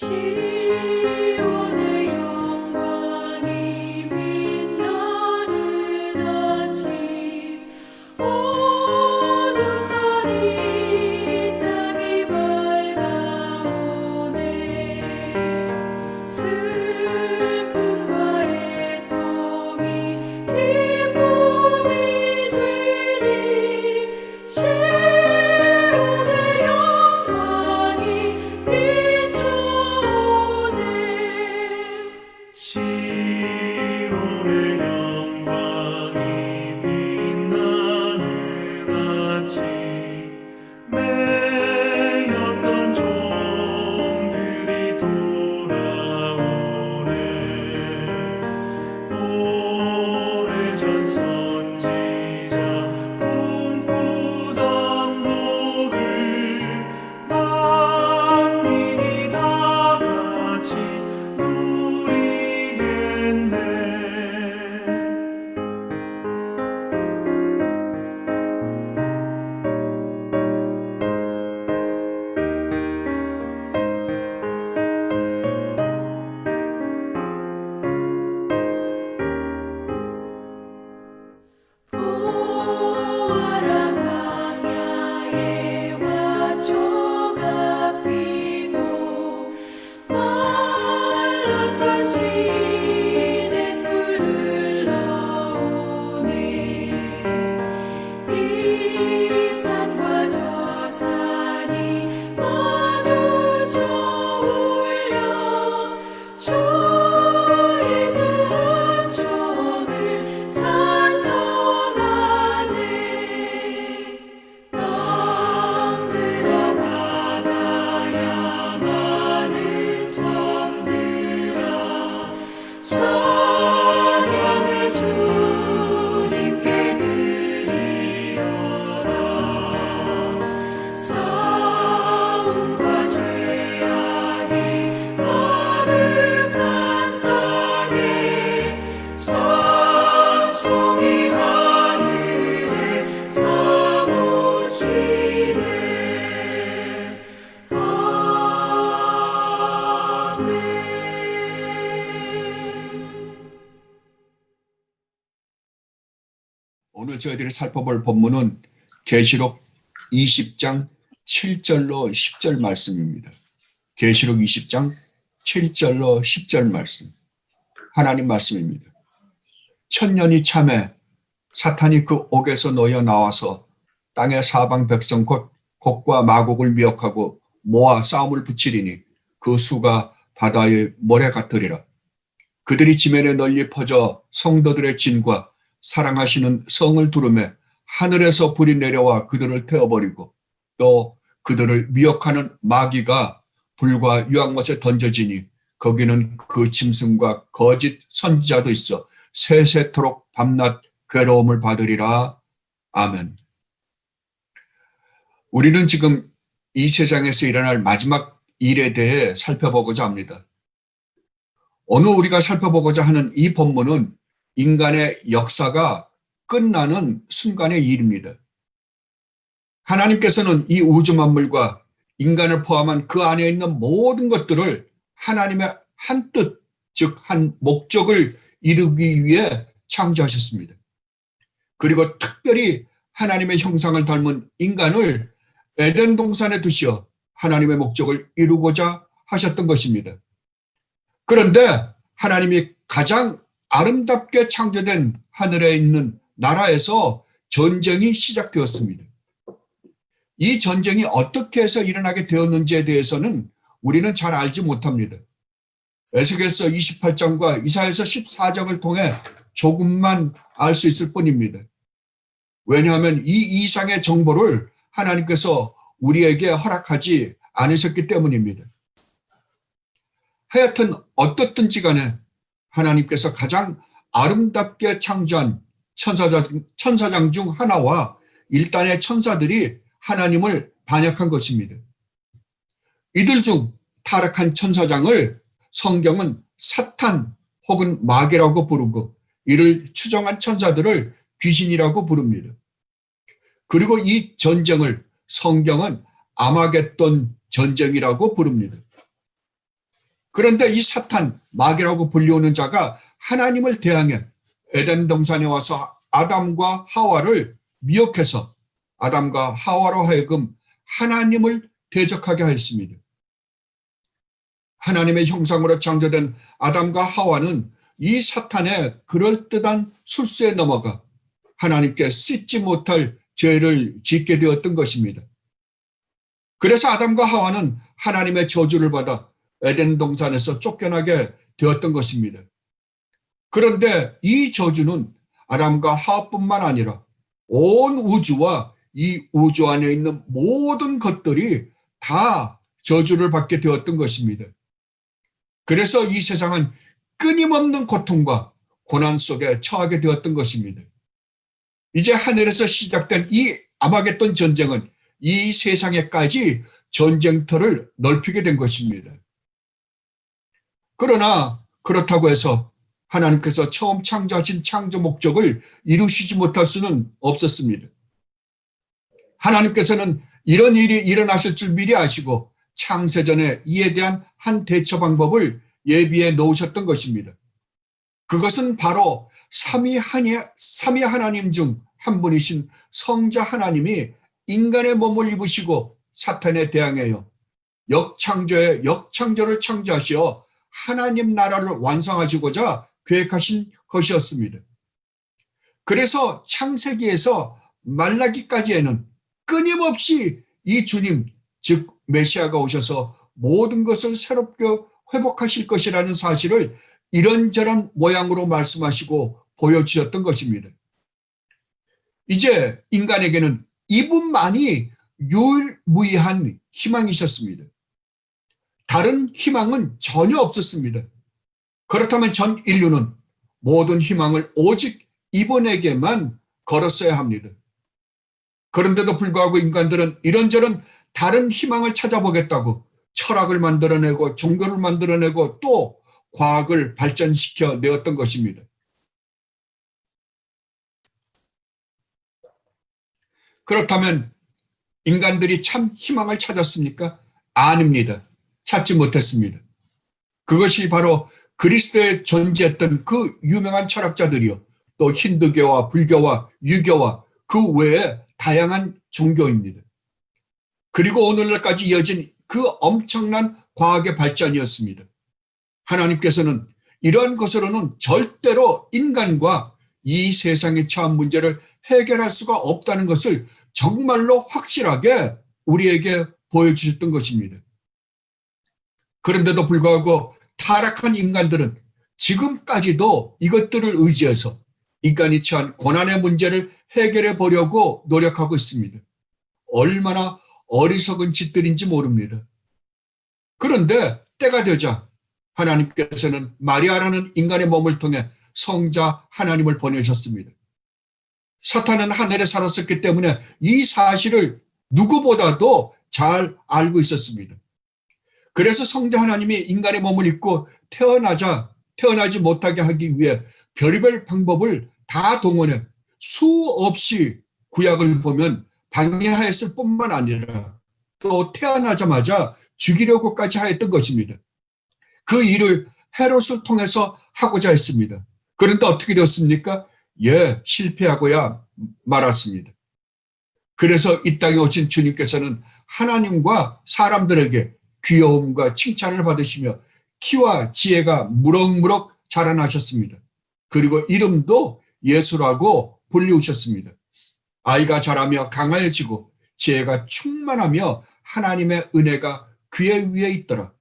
시온의 영광이 빛나는 아침 어둠 떠니 땅이 밝아오네 슬픔과 애통이 기쁨이 되니 시온의 영광이 비춰오네 시온의 영광이 빛나는 아침 매였던 종들이 돌아오네 오래전 선지자 꿈꾸던 복을 만민이 다 같이 누리겠네. 보아라 광야에 화초가 피고 말랐던 시냇물을 흘러오네 이 산과 저 산이 마주쳐 울려 주 예수 은총을 찬송하네 땅들아 바다야 많은 섬들아 찬양을 주님께 드리어라 싸움과 죄악이 가득한 땅에 찬송이 하늘에 사무치네 아멘. 오늘 저희들이 살펴볼 본문은 계시록 20장 7절로 10절 말씀입니다. 계시록 20장 7절로 10절 말씀. 하나님 말씀입니다. 천년이 참에 사탄이 그 옥에서 놓여 나와서 땅의 사방 백성 곧 곡과 마곡을 미혹하고 모아 싸움을 붙이리니 그 수가 바다의 모래 같으리라. 그들이 지면에 널리 퍼져 성도들의 진과 사랑하시는 성을 두르매 하늘에서 불이 내려와 그들을 태워버리고 또 그들을 미혹하는 마귀가 불과 유황못에 던져지니 거기는 그 짐승과 거짓 선지자도 있어 세세토록 밤낮 괴로움을 받으리라. 아멘. 우리는 지금 이 세상에서 일어날 마지막 일에 대해 살펴보고자 합니다. 오늘 우리가 살펴보고자 하는 이 본문은 인간의 역사가 끝나는 순간의 일입니다. 하나님께서는 이 우주 만물과 인간을 포함한 그 안에 있는 모든 것들을 하나님의 한 뜻, 즉 한 목적을 이루기 위해 창조하셨습니다. 그리고 특별히 하나님의 형상을 닮은 인간을 에덴 동산에 두시어 하나님의 목적을 이루고자 하셨던 것입니다. 그런데 하나님이 가장 아름답게 창조된 하늘에 있는 나라에서 전쟁이 시작되었습니다. 이 전쟁이 어떻게 해서 일어나게 되었는지에 대해서는 우리는 잘 알지 못합니다. 에스겔서 28장과 이사야서 14장을 통해 조금만 알 수 있을 뿐입니다. 왜냐하면 이 이상의 정보를 하나님께서 우리에게 허락하지 않으셨기 때문입니다. 하여튼 어떻든지 간에 하나님께서 가장 아름답게 창조한 천사장 중 하나와 일단의 천사들이 하나님을 반역한 것입니다. 이들 중 타락한 천사장을 성경은 사탄 혹은 마귀라고 부르고 이를 추종한 천사들을 귀신이라고 부릅니다. 그리고 이 전쟁을 성경은 아마겟돈 전쟁이라고 부릅니다. 그런데 이 사탄, 마귀라고 불리우는 자가 하나님을 대항해 에덴 동산에 와서 아담과 하와를 미혹해서 아담과 하와로 하여금 하나님을 대적하게 하였습니다. 하나님의 형상으로 창조된 아담과 하와는 이 사탄의 그럴듯한 술수에 넘어가 하나님께 씻지 못할 죄를 짓게 되었던 것입니다. 그래서 아담과 하와는 하나님의 저주를 받아 에덴 동산에서 쫓겨나게 되었던 것입니다. 그런데 이 저주는 아담과 하와뿐만 아니라 온 우주와 이 우주 안에 있는 모든 것들이 다 저주를 받게 되었던 것입니다. 그래서 이 세상은 끊임없는 고통과 고난 속에 처하게 되었던 것입니다. 이제 하늘에서 시작된 이 아마겟돈 전쟁은 이 세상에까지 전쟁터를 넓히게 된 것입니다. 그러나 그렇다고 해서 하나님께서 처음 창조하신 창조 목적을 이루시지 못할 수는 없었습니다. 하나님께서는 이런 일이 일어나실 줄 미리 아시고 창세전에 이에 대한 한 대처 방법을 예비해 놓으셨던 것입니다. 그것은 바로 삼위 하나님 중 한 분이신 성자 하나님이 인간의 몸을 입으시고 사탄에 대항하여 역창조의 역창조를 창조하시어 하나님 나라를 완성하시고자 계획하신 것이었습니다. 그래서 창세기에서 말라기까지에는 끊임없이 이 주님, 즉 메시아가 오셔서 모든 것을 새롭게 회복하실 것이라는 사실을 이런저런 모양으로 말씀하시고 보여주셨던 것입니다. 이제 인간에게는 이분만이 유일무이한 희망이셨습니다. 다른 희망은 전혀 없었습니다. 그렇다면 전 인류는 모든 희망을 오직 이분에게만 걸었어야 합니다. 그런데도 불구하고 인간들은 이런저런 다른 희망을 찾아보겠다고 철학을 만들어내고 종교를 만들어내고 또 과학을 발전시켜 내었던 것입니다. 그렇다면 인간들이 참 희망을 찾았습니까? 아닙니다. 찾지 못했습니다. 그것이 바로 그리스도에 존재했던 그 유명한 철학자들이요. 또 힌두교와 불교와 유교와 그 외에 다양한 종교입니다. 그리고 오늘날까지 이어진 그 엄청난 과학의 발전이었습니다. 하나님께서는 이러한 것으로는 절대로 인간과 이 세상에 처한 문제를 해결할 수가 없다는 것을 정말로 확실하게 우리에게 보여주셨던 것입니다. 그런데도 불구하고 타락한 인간들은 지금까지도 이것들을 의지해서 인간이 처한 고난의 문제를 해결해 보려고 노력하고 있습니다. 얼마나 어리석은 짓들인지 모릅니다. 그런데 때가 되자 하나님께서는 마리아라는 인간의 몸을 통해 성자 하나님을 보내셨습니다. 사탄은 하늘에 살았었기 때문에 이 사실을 누구보다도 잘 알고 있었습니다. 그래서 성자 하나님이 인간의 몸을 입고 태어나지 못하게 하기 위해 별의별 방법을 다 동원해 수없이 구약을 보면 방해하였을 뿐만 아니라 또 태어나자마자 죽이려고까지 하였던 것입니다. 그 일을 헤롯을 통해서 하고자 했습니다. 그런데 어떻게 되었습니까? 실패하고야 말았습니다. 그래서 이 땅에 오신 주님께서는 하나님과 사람들에게 귀여움과 칭찬을 받으시며 키와 지혜가 무럭무럭 자라나셨습니다. 그리고 이름도 예수라고 불리우셨습니다. 아이가 자라며 강하여지고 지혜가 충만하며 하나님의 은혜가 그의 위에 있더라.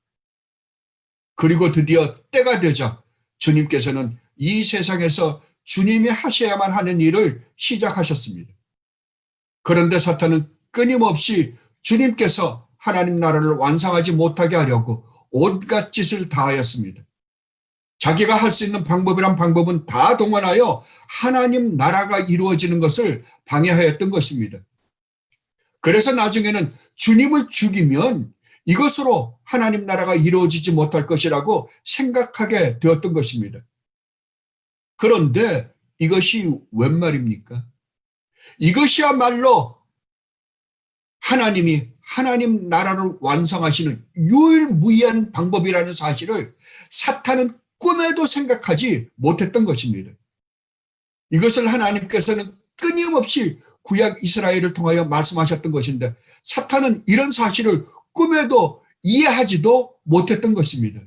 그리고 드디어 때가 되자 주님께서는 이 세상에서 주님이 하셔야만 하는 일을 시작하셨습니다. 그런데 사탄은 끊임없이 주님께서 하나님 나라를 완성하지 못하게 하려고 온갖 짓을 다하였습니다. 자기가 할 수 있는 방법이란 방법은 다 동원하여 하나님 나라가 이루어지는 것을 방해하였던 것입니다. 그래서 나중에는 주님을 죽이면 이것으로 하나님 나라가 이루어지지 못할 것이라고 생각하게 되었던 것입니다. 그런데 이것이 웬 말입니까? 이것이야말로 하나님이 하나님 나라를 완성하시는 유일무이한 방법이라는 사실을 사탄은 꿈에도 생각하지 못했던 것입니다. 이것을 하나님께서는 끊임없이 구약 이스라엘을 통하여 말씀하셨던 것인데 사탄은 이런 사실을 꿈에도 이해하지도 못했던 것입니다.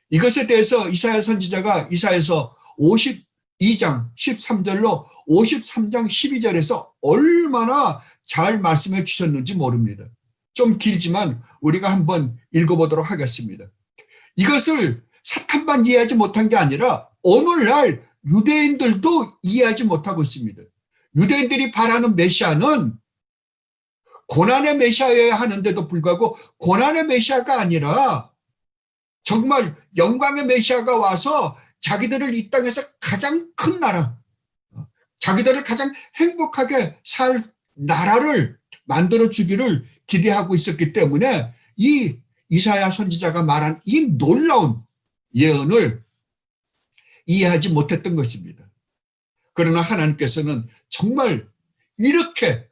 이것에 대해서 이사야 선지자가 이사야서 52장 13절로 53장 12절에서 얼마나 잘 말씀해 주셨는지 모릅니다. 좀 길지만 우리가 한번 읽어보도록 하겠습니다. 이것을 사탄만 이해하지 못한 게 아니라 오늘날 유대인들도 이해하지 못하고 있습니다. 유대인들이 바라는 메시아는 고난의 메시아여야 하는데도 불구하고 고난의 메시아가 아니라 정말 영광의 메시아가 와서 자기들을 이 땅에서 가장 큰 나라, 자기들을 가장 행복하게 살 나라를 만들어 주기를 기대하고 있었기 때문에 이 이사야 선지자가 말한 이 놀라운 예언을 이해하지 못했던 것입니다. 그러나 하나님께서는 정말 이렇게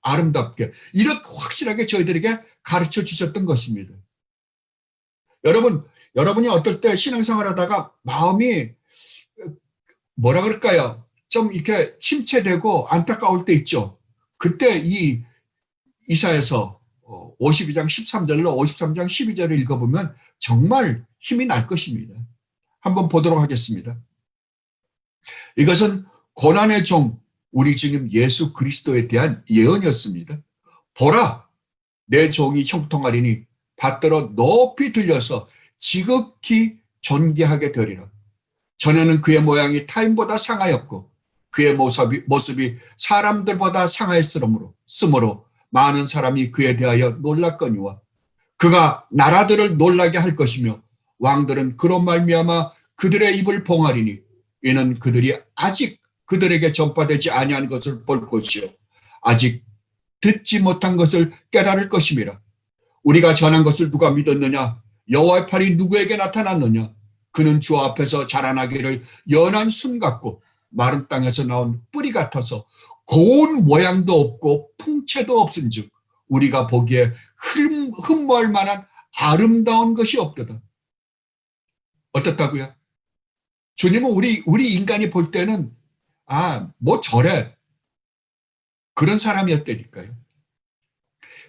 아름답게, 이렇게 확실하게 저희들에게 가르쳐 주셨던 것입니다. 여러분이 어떨 때 신앙생활 하다가 마음이 뭐라 그럴까요? 좀 이렇게 침체되고 안타까울 때 있죠. 그때 이 이사야서 52장 13절로 53장 12절을 읽어보면 정말 힘이 날 것입니다. 한번 보도록 하겠습니다. 이것은 고난의 종 우리 주님 예수 그리스도에 대한 예언이었습니다. 보라, 내 종이 형통하리니 받들어 높이 들려서 지극히 존귀하게 되리라. 전에는 그의 모양이 타인보다 상하였고 그의 모습이 사람들보다 상하였으므로 많은 사람이 그에 대하여 놀랐거니와 그가 나라들을 놀라게 할 것이며 왕들은 그로 말미암아 그들의 입을 봉하리니 이는 그들이 아직 그들에게 전파되지 아니한 것을 볼 것이요 아직 듣지 못한 것을 깨달을 것임이라. 우리가 전한 것을 누가 믿었느냐? 여호와의 팔이 누구에게 나타났느냐? 그는 주 앞에서 자라나기를 연한 순 같고 마른 땅에서 나온 뿌리 같아서 고운 모양도 없고 풍채도 없은즉 우리가 보기에 흠모할 만한 아름다운 것이 없도다. 어떻다고요? 주님은 우리 인간이 볼 때는 뭐 저래 그런 사람이었다니까요.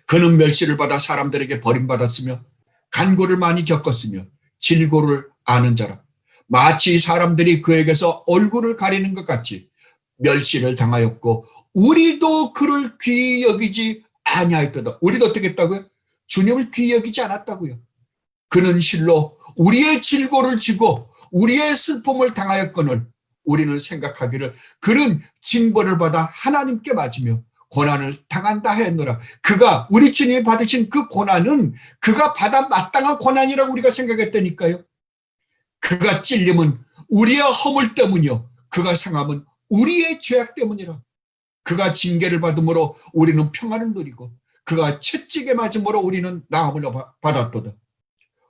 그는 멸시를 받아 사람들에게 버림받았으며 간고를 많이 겪었으며 질고를 아는 자라. 마치 사람들이 그에게서 얼굴을 가리는 것 같이 멸시를 당하였고 우리도 그를 귀히 여기지 아니하였도다. 우리도 어떻게 했다고요? 주님을 귀히 여기지 않았다고요. 그는 실로 우리의 질고를 지고 우리의 슬픔을 당하였거늘 우리는 생각하기를 그는 징벌을 받아 하나님께 맞으며 고난을 당한다 하였노라. 그가 우리 주님이 받으신 그 고난은 그가 받아 마땅한 고난이라고 우리가 생각했다니까요. 그가 찔림은 우리의 허물 때문이요 그가 상함은 우리의 죄악 때문이라. 그가 징계를 받음으로 우리는 평안을 누리고 그가 채찍에 맞음으로 우리는 나음을 받았도다.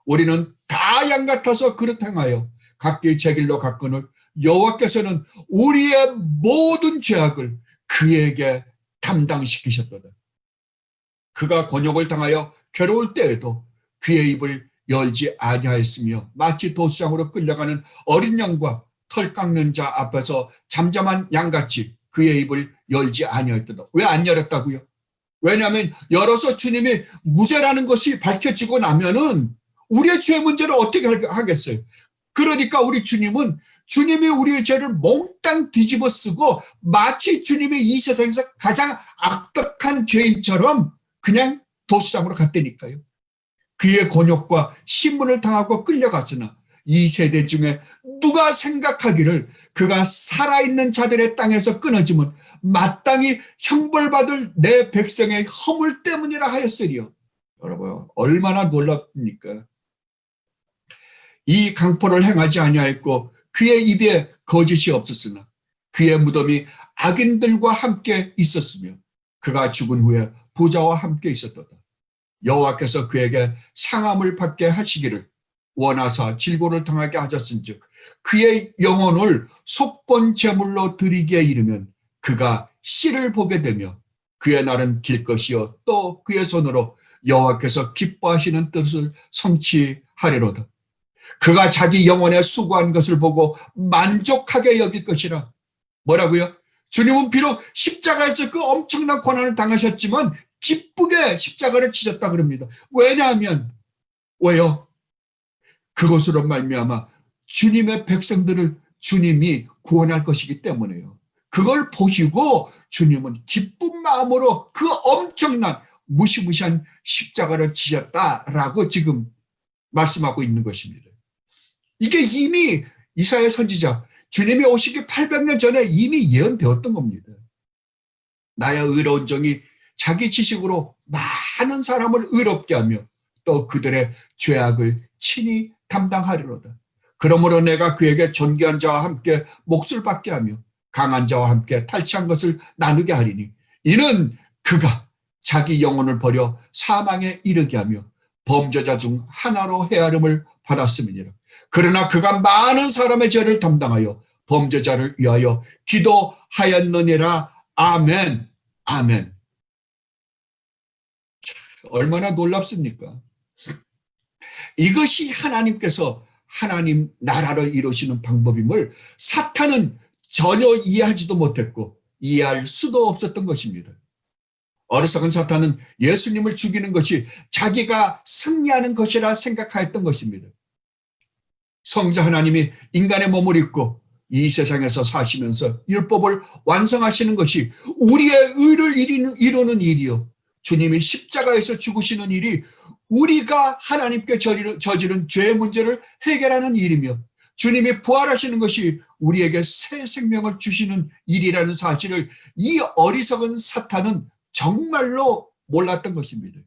우리는 다 양 같아서 그릇 행하여 각기 제 길로 갔거늘 여호와께서는 우리의 모든 죄악을 그에게 담당시키셨도다. 그가 곤욕을 당하여 괴로울 때에도 그의 입을 열지 아니하였으며 마치 도수장으로 끌려가는 어린 양과 털 깎는 자 앞에서 잠잠한 양같이 그의 입을 열지 아니하였도다. 왜 안 열었다고요? 왜냐하면 열어서 주님이 무죄라는 것이 밝혀지고 나면은 우리의 죄 문제를 어떻게 하겠어요? 그러니까 우리 주님은 주님이 우리의 죄를 몽땅 뒤집어 쓰고 마치 주님이 이 세상에서 가장 악덕한 죄인처럼 그냥 도수장으로 갔다니까요. 그의 곤욕과 신문을 당하고 끌려갔으나 이 세대 중에 누가 생각하기를 그가 살아있는 자들의 땅에서 끊어지면 마땅히 형벌받을 내 백성의 허물 때문이라 하였으리요. 여러분 얼마나 놀랍습니까? 이 강포를 행하지 아니하였고 그의 입에 거짓이 없었으나 그의 무덤이 악인들과 함께 있었으며 그가 죽은 후에 부자와 함께 있었도다. 여호와께서 그에게 상함을 받게 하시기를 원하사 질고를 당하게 하셨은즉 그의 영혼을 속건 제물로 드리기에 이르면 그가 씨를 보게 되며 그의 날은 길 것이요 또 그의 손으로 여호와께서 기뻐하시는 뜻을 성취하리로다. 그가 자기 영혼에 수고한 것을 보고 만족하게 여길 것이라. 뭐라고요? 주님은 비록 십자가에서 그 엄청난 고난을 당하셨지만 기쁘게 십자가를 지셨다 그럽니다. 왜요? 그것으로 말미암아 주님의 백성들을 주님이 구원할 것이기 때문에요. 그걸 보시고 주님은 기쁜 마음으로 그 엄청난 무시무시한 십자가를 지셨다라고 지금 말씀하고 있는 것입니다. 이게 이미 이사야 선지자 주님이 오시기 800년 전에 이미 예언되었던 겁니다. 나의 의로운 종이 자기 지식으로 많은 사람을 의롭게 하며 또 그들의 죄악을 친히 담당하리로다. 그러므로 내가 그에게 존귀한 자와 함께 몫을 받게 하며 강한 자와 함께 탈취한 것을 나누게 하리니 이는 그가 자기 영혼을 버려 사망에 이르게 하며 범죄자 중 하나로 헤아림을 받았음이니라. 그러나 그가 많은 사람의 죄를 담당하여 범죄자를 위하여 기도하였느니라. 아멘. 아멘. 얼마나 놀랍습니까? 이것이 하나님께서 하나님 나라를 이루시는 방법임을 사탄은 전혀 이해하지도 못했고 이해할 수도 없었던 것입니다. 어리석은 사탄은 예수님을 죽이는 것이 자기가 승리하는 것이라 생각하였던 것입니다. 성자 하나님이 인간의 몸을 입고 이 세상에서 사시면서 율법을 완성하시는 것이 우리의 의를 이루는 일이요. 주님이 십자가에서 죽으시는 일이 우리가 하나님께 저지른 죄의 문제를 해결하는 일이며 주님이 부활하시는 것이 우리에게 새 생명을 주시는 일이라는 사실을 이 어리석은 사탄은 정말로 몰랐던 것입니다.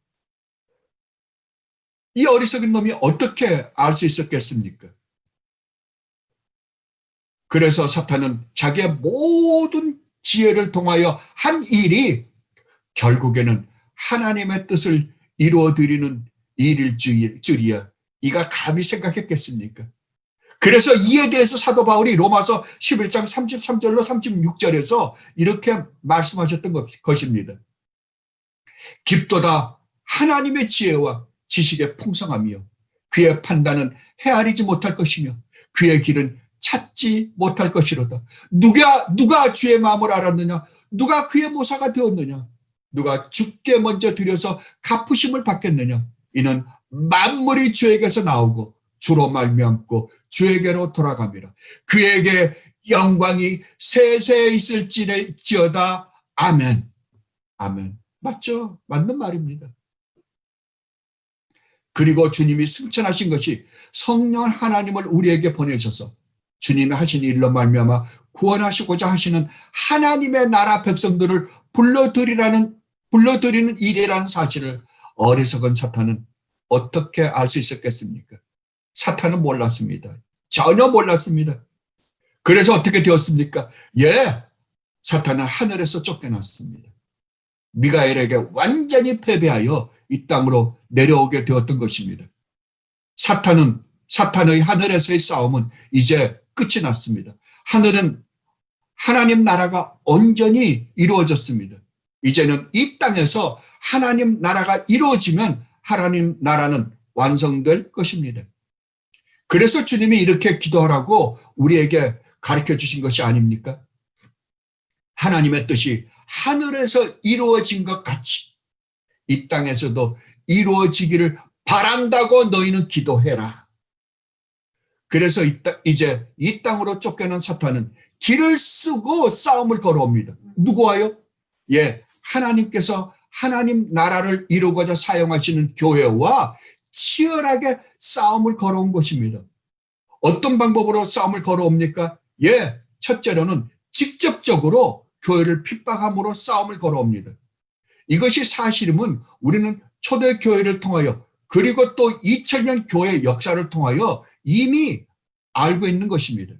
이 어리석은 놈이 어떻게 알 수 있었겠습니까? 그래서 사탄은 자기의 모든 지혜를 통하여 한 일이 결국에는 하나님의 뜻을 이루어드리는 일일 줄이야. 이가 감히 생각했겠습니까? 그래서 이에 대해서 사도 바울이 로마서 11장 33절로 36절에서 이렇게 말씀하셨던 것입니다. 깊도다 하나님의 지혜와 지식의 풍성함이요 그의 판단은 헤아리지 못할 것이며 그의 길은 찾지 못할 것이로다. 누가 주의 마음을 알았느냐? 누가 그의 모사가 되었느냐? 누가 주께 먼저 드려서 갚으심을 받겠느냐? 이는 만물이 주에게서 나오고 주로 말미암고 주에게로 돌아갑니다. 그에게 영광이 세세 있을지어다. 아멘. 아멘. 맞죠? 맞는 말입니다. 그리고 주님이 승천하신 것이 성령 하나님을 우리에게 보내셔서 주님이 하신 일로 말미암아 구원하시고자 하시는 하나님의 나라 백성들을 불러들이는 일이라는 사실을 어리석은 사탄은 어떻게 알 수 있었겠습니까? 사탄은 몰랐습니다. 전혀 몰랐습니다. 그래서 어떻게 되었습니까? 사탄은 하늘에서 쫓겨났습니다. 미가엘에게 완전히 패배하여 이 땅으로 내려오게 되었던 것입니다. 사탄의 하늘에서의 싸움은 이제 끝이 났습니다. 하늘은 하나님 나라가 온전히 이루어졌습니다. 이제는 이 땅에서 하나님 나라가 이루어지면 하나님 나라는 완성될 것입니다. 그래서 주님이 이렇게 기도하라고 우리에게 가르쳐 주신 것이 아닙니까? 하나님의 뜻이 하늘에서 이루어진 것 같이 이 땅에서도 이루어지기를 바란다고 너희는 기도해라. 그래서 이제 이 땅으로 쫓겨난 사탄은 길을 쓰고 싸움을 걸어옵니다. 누구와요? 하나님께서 하나님 나라를 이루고자 사용하시는 교회와 치열하게 싸움을 걸어온 것입니다. 어떤 방법으로 싸움을 걸어옵니까? 첫째로는 직접적으로 교회를 핍박함으로 싸움을 걸어옵니다. 이것이 사실이면 우리는 초대교회를 통하여 그리고 또 2000년 교회 역사를 통하여 이미 알고 있는 것입니다.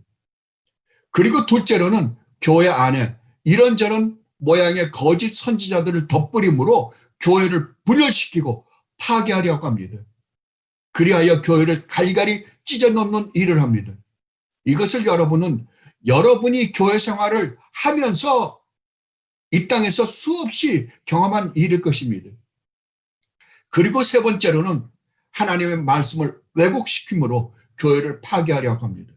그리고 둘째로는 교회 안에 이런저런 모양의 거짓 선지자들을 덧뿌림으로 교회를 분열시키고 파괴하려고 합니다. 그리하여 교회를 갈갈이 찢어놓는 일을 합니다. 이것을 여러분이 교회 생활을 하면서 이 땅에서 수없이 경험한 일일 것입니다. 그리고 세 번째로는 하나님의 말씀을 왜곡시킴으로 교회를 파괴하려고 합니다.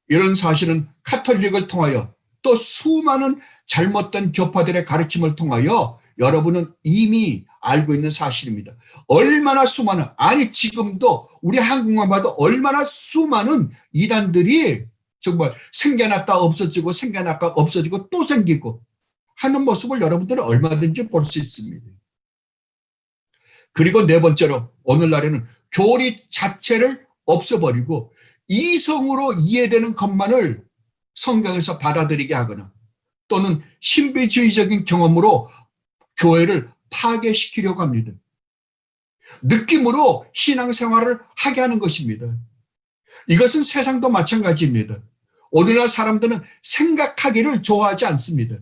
이런 사실은 카톨릭을 통하여 또 수많은 잘못된 교파들의 가르침을 통하여 여러분은 이미 알고 있는 사실입니다. 얼마나 수많은, 아니 지금도 우리 한국만 봐도 얼마나 수많은 이단들이 정말 생겨났다 없어지고 생겨났다 없어지고 또 생기고 하는 모습을 여러분들은 얼마든지 볼 수 있습니다. 그리고 네 번째로 오늘날에는 교리 자체를 없애버리고 이성으로 이해되는 것만을 성경에서 받아들이게 하거나 또는 신비주의적인 경험으로 교회를 파괴시키려고 합니다. 느낌으로 신앙생활을 하게 하는 것입니다. 이것은 세상도 마찬가지입니다. 오늘날 사람들은 생각하기를 좋아하지 않습니다.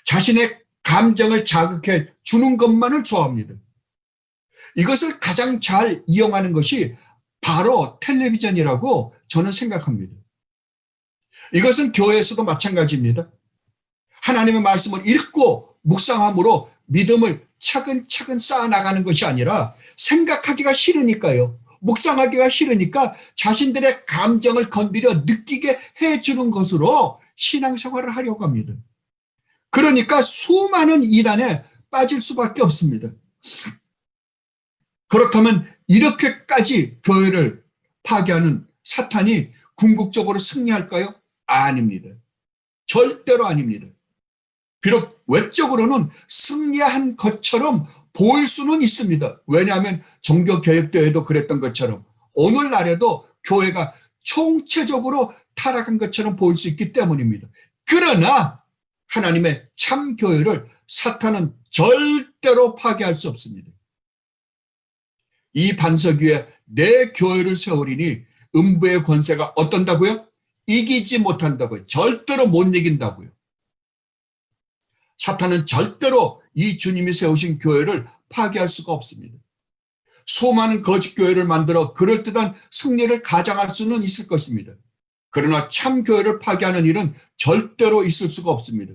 자신의 감정을 자극해 주는 것만을 좋아합니다. 이것을 가장 잘 이용하는 것이 바로 텔레비전이라고 저는 생각합니다. 이것은 교회에서도 마찬가지입니다. 하나님의 말씀을 읽고 묵상함으로 믿음을 차근차근 쌓아나가는 것이 아니라 생각하기가 싫으니까요. 묵상하기가 싫으니까 자신들의 감정을 건드려 느끼게 해주는 것으로 신앙생활을 하려고 합니다. 그러니까 수많은 이단에 빠질 수밖에 없습니다. 그렇다면 이렇게까지 교회를 파괴하는 사탄이 궁극적으로 승리할까요? 아닙니다. 절대로 아닙니다. 비록 외적으로는 승리한 것처럼 보일 수는 있습니다. 왜냐하면 종교개혁대회도 그랬던 것처럼 오늘날에도 교회가 총체적으로 타락한 것처럼 보일 수 있기 때문입니다. 그러나 하나님의 참 교회를 사탄은 절대로 파괴할 수 없습니다. 이 반석 위에 내 교회를 세우리니 음부의 권세가 어떤다고요? 이기지 못한다고요. 절대로 못 이긴다고요. 사탄은 절대로 이 주님이 세우신 교회를 파괴할 수가 없습니다. 수많은 거짓 교회를 만들어 그럴듯한 승리를 가장할 수는 있을 것입니다. 그러나 참 교회를 파괴하는 일은 절대로 있을 수가 없습니다.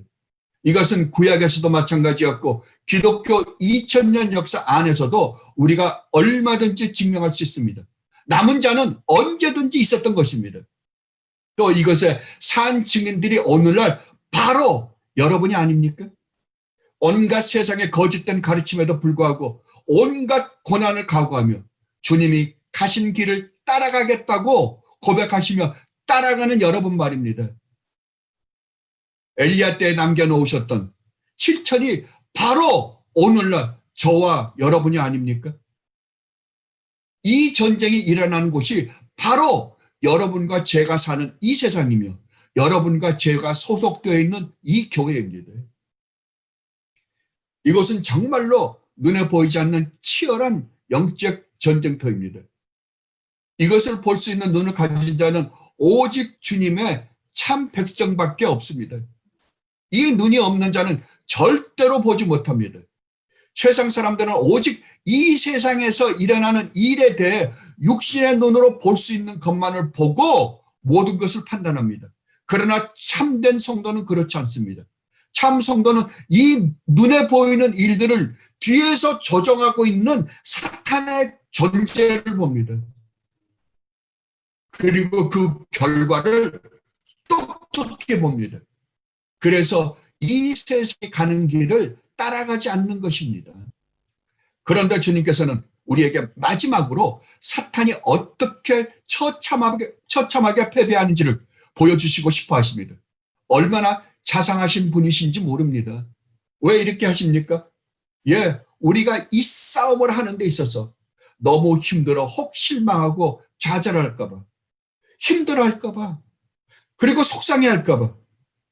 이것은 구약에서도 마찬가지였고 기독교 2000년 역사 안에서도 우리가 얼마든지 증명할 수 있습니다. 남은 자는 언제든지 있었던 것입니다. 또 이것의 산 증인들이 오늘날 바로 여러분이 아닙니까? 온갖 세상의 거짓된 가르침에도 불구하고 온갖 고난을 각오하며 주님이 가신 길을 따라가겠다고 고백하시며 따라가는 여러분 말입니다. 엘리야 때에 남겨놓으셨던 실천이 바로 오늘날 저와 여러분이 아닙니까? 이 전쟁이 일어나는 곳이 바로 여러분과 제가 사는 이 세상이며 여러분과 제가 소속되어 있는 이 교회입니다. 이것은 정말로 눈에 보이지 않는 치열한 영적 전쟁터입니다. 이것을 볼 수 있는 눈을 가진 자는 오직 주님의 참 백성밖에 없습니다. 이 눈이 없는 자는 절대로 보지 못합니다. 세상 사람들은 오직 이 세상에서 일어나는 일에 대해 육신의 눈으로 볼 수 있는 것만을 보고 모든 것을 판단합니다. 그러나 참된 성도는 그렇지 않습니다. 참 성도는 이 눈에 보이는 일들을 뒤에서 조정하고 있는 사탄의 존재를 봅니다. 그리고 그 결과를 똑똑히 봅니다. 그래서 이 세상에 가는 길을 따라가지 않는 것입니다. 그런데 주님께서는 우리에게 마지막으로 사탄이 어떻게 처참하게 패배하는지를 보여주시고 싶어 하십니다. 얼마나 자상하신 분이신지 모릅니다. 왜 이렇게 하십니까? 우리가 이 싸움을 하는 데 있어서 너무 힘들어 혹 실망하고 좌절할까 봐, 힘들어할까 봐, 그리고 속상해할까 봐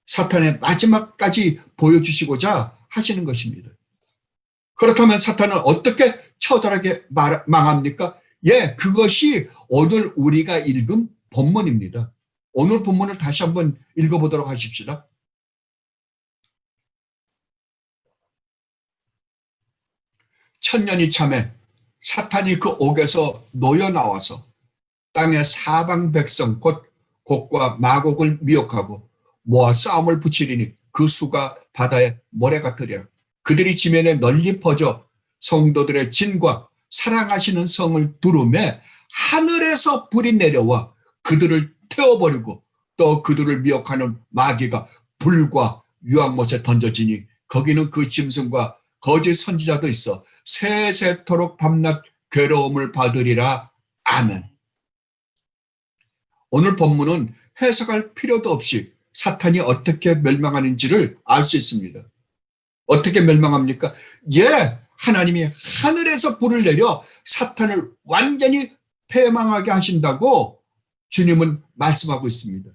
사탄의 마지막까지 보여주시고자 하시는 것입니다. 그렇다면 사탄은 어떻게 처절하게 망합니까? 그것이 오늘 우리가 읽은 본문입니다. 오늘 본문을 다시 한번 읽어보도록 하십시다. 천년이 참에 사탄이 그 옥에서 놓여 나와서 땅의 사방 백성 곧 곡과 마곡을 미혹하고 모아 싸움을 붙이리니 그 수가 바다의 모래 같으리라. 그들이 지면에 널리 퍼져 성도들의 진과 사랑하시는 성을 두루매 하늘에서 불이 내려와 그들을 태워버리고 또 그들을 미혹하는 마귀가 불과 유황못에 던져지니 거기는 그 짐승과 거짓 선지자도 있어 세세토록 밤낮 괴로움을 받으리라. 아멘. 오늘 본문은 해석할 필요도 없이 사탄이 어떻게 멸망하는지를 알 수 있습니다. 어떻게 멸망합니까? 하나님이 하늘에서 불을 내려 사탄을 완전히 패망하게 하신다고 주님은 말씀하고 있습니다.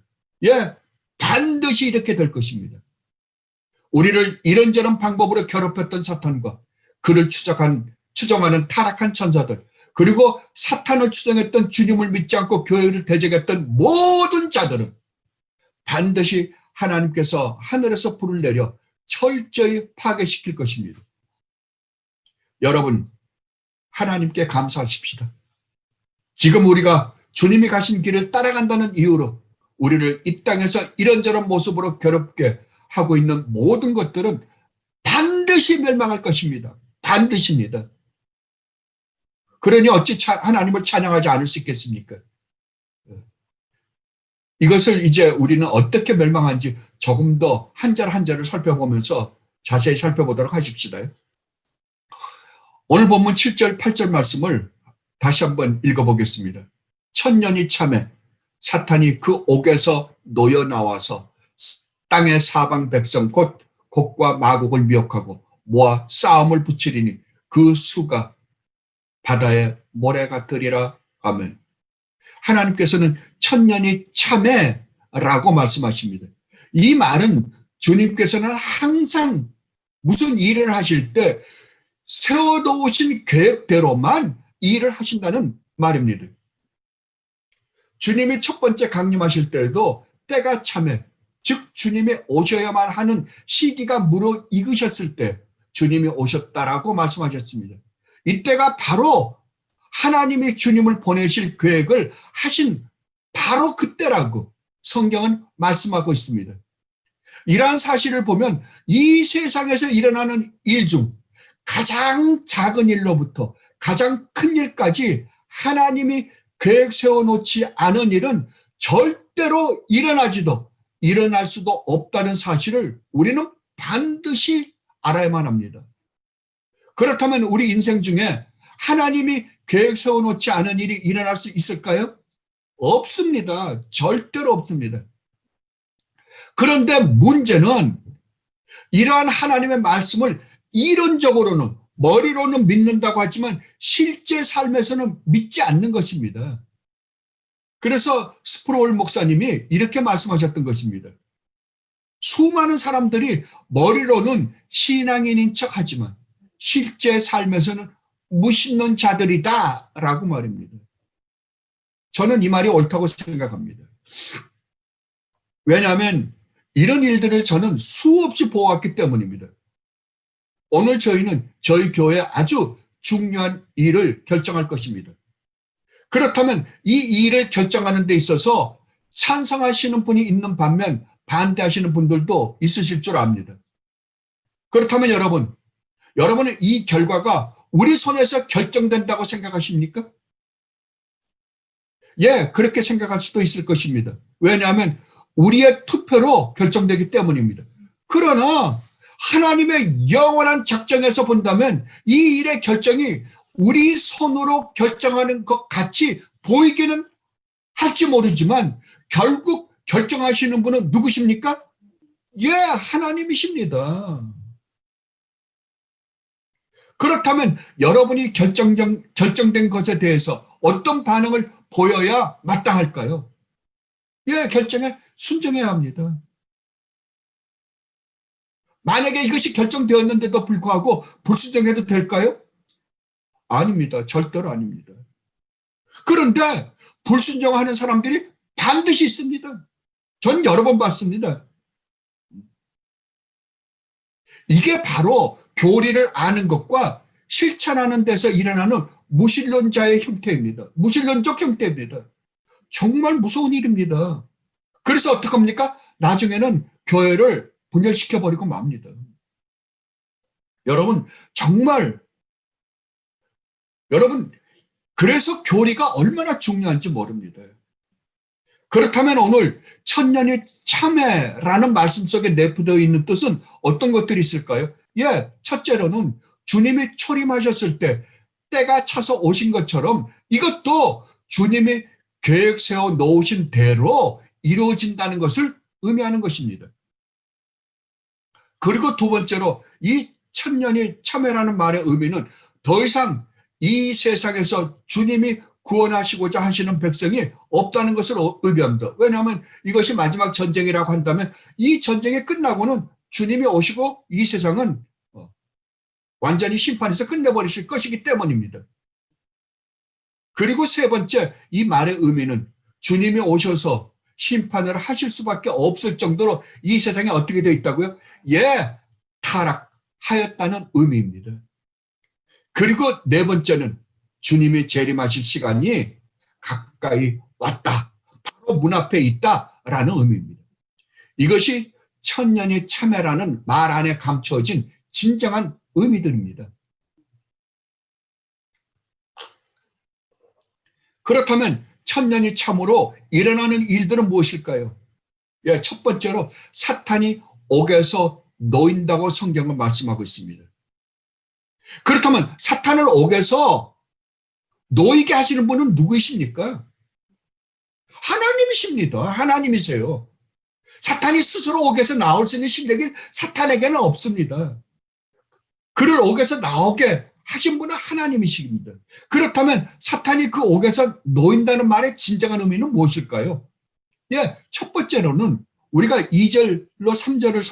반드시 이렇게 될 것입니다. 우리를 이런저런 방법으로 괴롭혔던 사탄과 그를 추종하는 타락한 천사들, 그리고 사탄을 추종했던 주님을 믿지 않고 교회를 대적했던 모든 자들은 반드시 하나님께서 하늘에서 불을 내려 철저히 파괴시킬 것입니다. 여러분, 하나님께 감사하십시다. 지금 우리가 주님이 가신 길을 따라간다는 이유로 우리를 이 땅에서 이런저런 모습으로 괴롭게 하고 있는 모든 것들은 반드시 멸망할 것입니다. 반드시입니다. 그러니 어찌 하나님을 찬양하지 않을 수 있겠습니까? 이것을 이제 우리는 어떻게 멸망한지 조금 더 한 절 한 절을 살펴보면서 자세히 살펴보도록 하십시다. 오늘 본문 7절, 8절 말씀을 다시 한번 읽어보겠습니다. 천년이 참에 사탄이 그 옥에서 놓여 나와서 땅의 사방 백성 곧 곡과 마곡을 미혹하고 모아 싸움을 붙이리니 그 수가 바다의 모래 같으리라. 아멘. 하나님께서는 천년이 참에라고 말씀하십니다. 이 말은 주님께서는 항상 무슨 일을 하실 때 세워놓으신 계획대로만 일을 하신다는 말입니다. 주님이 첫 번째 강림하실 때에도 때가 참에, 즉 주님이 오셔야만 하는 시기가 무르익으셨을 때 주님이 오셨다라고 말씀하셨습니다. 이때가 바로 하나님이 주님을 보내실 계획을 하신 바로 그때라고 성경은 말씀하고 있습니다. 이러한 사실을 보면 이 세상에서 일어나는 일 중 가장 작은 일로부터 가장 큰 일까지 하나님이 계획 세워놓지 않은 일은 절대로 일어나지도 일어날 수도 없다는 사실을 우리는 반드시 알아야만 합니다. 그렇다면 우리 인생 중에 하나님이 계획 세워놓지 않은 일이 일어날 수 있을까요? 없습니다. 절대로 없습니다. 그런데 문제는 이러한 하나님의 말씀을 이론적으로는 머리로는 믿는다고 하지만 실제 삶에서는 믿지 않는 것입니다. 그래서 스프로울 목사님이 이렇게 말씀하셨던 것입니다. 수많은 사람들이 머리로는 신앙인인 척하지만 실제 삶에서는 무신론 자들이다 라고 말입니다. 저는 이 말이 옳다고 생각합니다. 왜냐하면 이런 일들을 저는 수없이 보았기 때문입니다. 오늘 저희는 저희 교회에 아주 중요한 일을 결정할 것입니다. 그렇다면 이 일을 결정하는 데 있어서 찬성하시는 분이 있는 반면 반대하시는 분들도 있으실 줄 압니다. 그렇다면 여러분은 이 결과가 우리 손에서 결정된다고 생각하십니까? 그렇게 생각할 수도 있을 것입니다. 왜냐하면 우리의 투표로 결정되기 때문입니다. 그러나 하나님의 영원한 작정에서 본다면 이 일의 결정이 우리 손으로 결정하는 것 같이 보이기는 할지 모르지만 결국 결정하시는 분은 누구십니까? 하나님이십니다. 그렇다면 여러분이 결정된 것에 대해서 어떤 반응을 보여야 마땅할까요? 결정에 순종해야 합니다. 만약에 이것이 결정되었는데도 불구하고 불순종해도 될까요? 아닙니다. 절대로 아닙니다. 그런데 불순종하는 사람들이 반드시 있습니다. 전 여러 번 봤습니다. 이게 바로 교리를 아는 것과 실천하는 데서 일어나는 무신론자의 형태입니다. 무신론적 형태입니다. 정말 무서운 일입니다. 그래서 어떡합니까? 나중에는 교회를 분열시켜버리고 맙니다. 여러분, 정말, 여러분, 그래서 교리가 얼마나 중요한지 모릅니다. 그렇다면 오늘 천년의 참회라는 말씀 속에 내포되어 있는 뜻은 어떤 것들이 있을까요? 예, 첫째로는 주님이 초림하셨을 때 때가 차서 오신 것처럼 이것도 주님이 계획 세워 놓으신 대로 이루어진다는 것을 의미하는 것입니다. 그리고 두 번째로 이 천년의 참회라는 말의 의미는 더 이상 이 세상에서 주님이 구원하시고자 하시는 백성이 없다는 것을 의미합니다. 왜냐하면 이것이 마지막 전쟁이라고 한다면 이 전쟁이 끝나고는 주님이 오시고 이 세상은 완전히 심판해서 끝내버리실 것이기 때문입니다. 그리고 세 번째, 이 말의 의미는 주님이 오셔서 심판을 하실 수밖에 없을 정도로 이 세상에 어떻게 되어 있다고요? 예, 타락하였다는 의미입니다. 그리고 네 번째는 주님이 재림하실 시간이 가까이 왔다. 바로 문 앞에 있다라는 의미입니다. 이것이 천년의 참회라는 말 안에 감춰진 진정한 의미들입니다. 그렇다면 천년이 참으로 일어나는 일들은 무엇일까요? 예, 첫 번째로 사탄이 옥에서 놓인다고 성경은 말씀하고 있습니다. 그렇다면 사탄을 옥에서 놓이게 하시는 분은 누구이십니까? 하나님이십니다. 하나님이세요. 사탄이 스스로 옥에서 나올 수 있는 실력이 사탄에게는 없습니다. 그를 옥에서 나오게 하신 분은 하나님이십니다. 그렇다면 사탄이 그 옥에서 놓인다는 말의 진정한 의미는 무엇일까요? 예, 첫 번째로는 우리가 2절로 3절을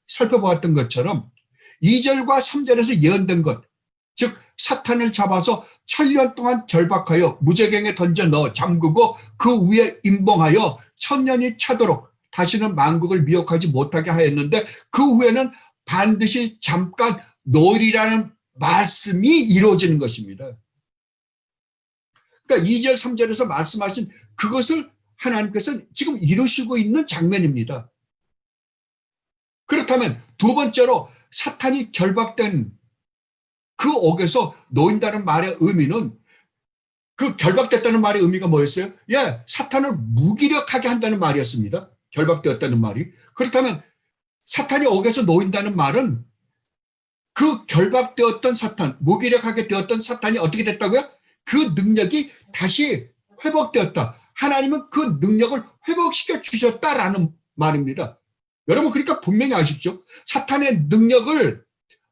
살펴보았던 것처럼 2절과 3절에서 예언된 것, 즉 사탄을 잡아서 천년 동안 결박하여 무저갱에 던져 넣어 잠그고 그 위에 임봉하여 천년이 차도록 다시는 만국을 미혹하지 못하게 하였는데 그 후에는 반드시 잠깐 놓으리라는 말씀이 이루어지는 것입니다. 그러니까 2절, 3절에서 말씀하신 그것을 하나님께서는 지금 이루시고 있는 장면입니다. 그렇다면 두 번째로 사탄이 결박된 그 옥에서 놓인다는 말의 의미는 그 결박됐다는 말의 의미가 뭐였어요? 예, 사탄을 무기력하게 한다는 말이었습니다. 결박되었다는 말이. 그렇다면 사탄이 옥에서 놓인다는 말은 그 결박되었던 사탄, 무기력하게 되었던 사탄이 어떻게 됐다고요? 그 능력이 다시 회복되었다. 하나님은 그 능력을 회복시켜 주셨다라는 말입니다. 여러분, 그러니까 분명히 아십시오. 사탄의 능력을